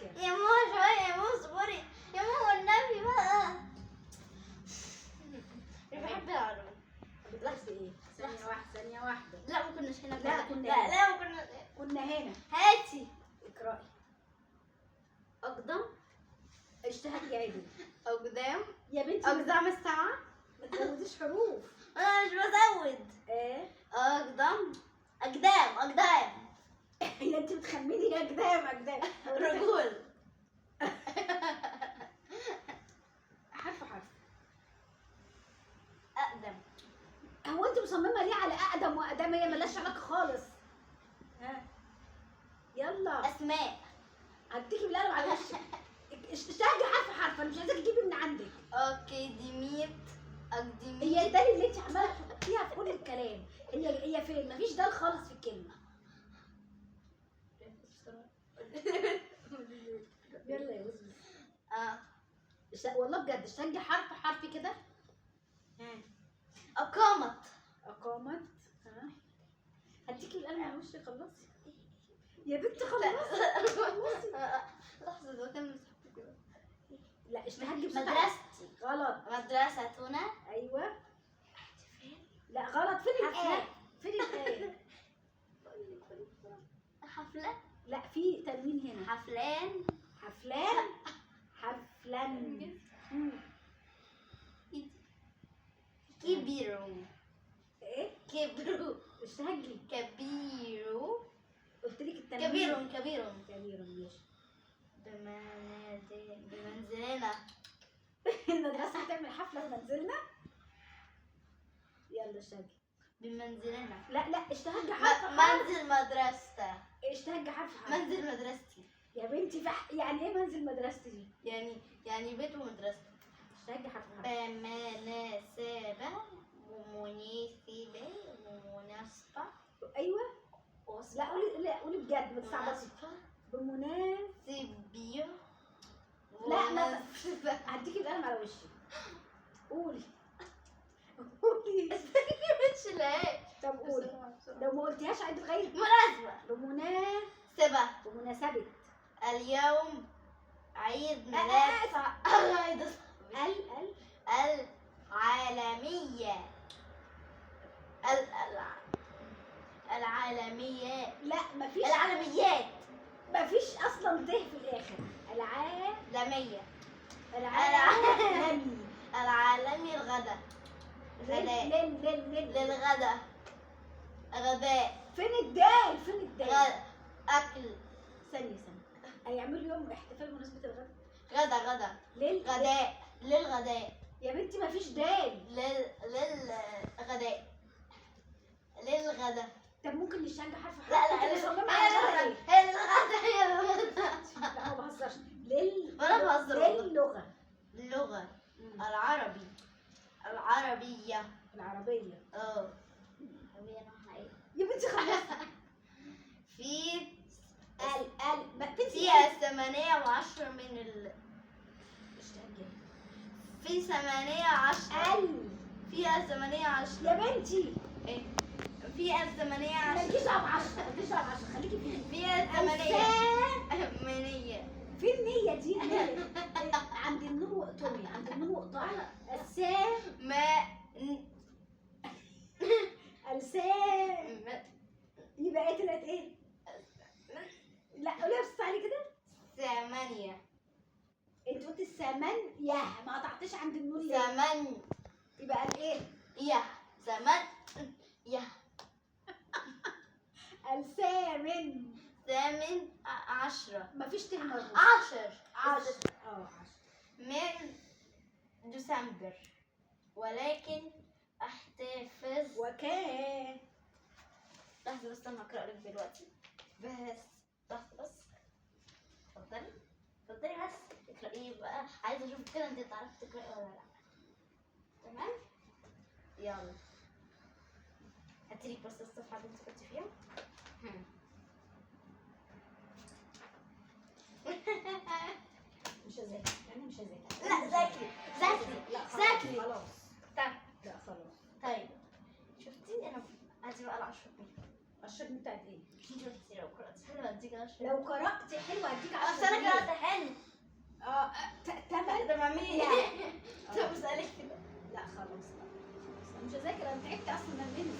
ذاكر. يا ماما شوية، يا ماما اصبري يا ماما والنبي بقى. أنا بحب العربي. بتلاحظي ايه؟ ثانية واحدة. لا ما كناش هنا. لا كنا لا هنا. لا ما كنا. كنا هنا. هاتي. اقرأي. أقدم. اشتهت عادي. أقدام. يا بنتي أقدام الساعة. ما تزوديش حروف. أنا مش بزود. ايه؟ أقدام. أقدام. هي انت بتخمني اقدام. رجول. حرف. أقدم. هو انت مصممة ليه على اقدم واقدم؟ هي ملهاش علاقة خالص. ها يلا. أسماء. هديكي بالقلم على وشك. اشتهي حرف، انا مش عايزاكي تجيبي من عندك. أكاديمية. هي الدال اللي انت عماله تحطيها في كل الكلام، هي فين؟ مفيش دال خالص في الكلمه. يلا يا وزوز. والله بجد اشتهي حرف كده. ها. أقامت. ها. هديكي القلم على وشك. خلصي يا بنتي خلصي. لحظة ده كان كده. لا اشتهي مدرستي. غلط. مدرستنا. ايوه. لا غلط. فين الآن؟ حفلة. لا في تنوين هنا. حفلان. كبيرو. ايه؟ كبرو. اشتهي. كبيرو. قلت لك التنوين. كبير ماشي. بمنزلنا. المدرسة هتعمل حفلة في منزلنا. يلا اشتهي. بمنزلنا. لا اشتهي حرف. منزل مدرسة. اشتهي حرف. منزل مدرستي. يا بنتي يعني ايه منزل مدرستي دي؟ يعني بيت ومدرسة. اشتهي حرف. بمناسبة ومناسبة ومناسبة. ايوه. لا قولي بجد ما تصعبش. بمناسبة. لا هديكي بالقلم على وشي. قولي. مش لاقي. طب قولي. لو ما قلتيهاش عيد غير. بمناسبة. اليوم عيد ميلاد العالمية. لا مفيش. العالميات. مفيش اصلا ت في الاخر. العالمية. العالمي. العالمي. الغداء. للغداء. غداء. فين الدال؟ أكل. ثانية هيعملوا يوم احتفال بمناسبة الغداء. غدا. غداء. للغداء. يا بنتي مفيش دال. للغداء. طب ممكن نشجع حرف. لا هي للغداء. لا ما بهزرش. ولا بهزر. للغة. العربي. العربية. يا بنتي خلاص. فيها 18 من في 18. فيها 18. يا بنتي ايه؟ فيها 18. مالكيش دعوة ب10 خليكي فيها 8. فين النية دي؟ عند النون وقطعي. يبقى ايه طلعت ايه؟ لا قوليها بصوت عالي كده. 8. انت قلتي الثمانية ما قطعتش عند النون ليه؟ 8. يبقى الايه؟ 8. الثامن. 10. مفيش ت مربوط. 10 من ديسمبر. ولكن احتفظ. وكان. لحظة بس انا هقرأ لك دلوقتي. لحظة بس. اتفضلي بس اقرأي بقى. عايزة اشوف كده انت تعرفي تقرأي ولا لا. تمام؟ يلا هاتيلك بس الصفحة اللي انت كنت فيها. مش هذاكر. لا ذاكري. خلاص. طيب. لا خلاص. طيب شفتي انا هاتي بقى ال10 جنيه. 10 جنيه بتاعت ايه؟ شفتي لو قرأت حلوة اديك 10. لو قرأت حلو هديك اصل 10 انا جنيه. قرأت حلو. تمن. ده مع مين؟ طب اسالك كده. لا خلاص، لا خلاص انا مش هذاكر، انا تعبت اصلا منك.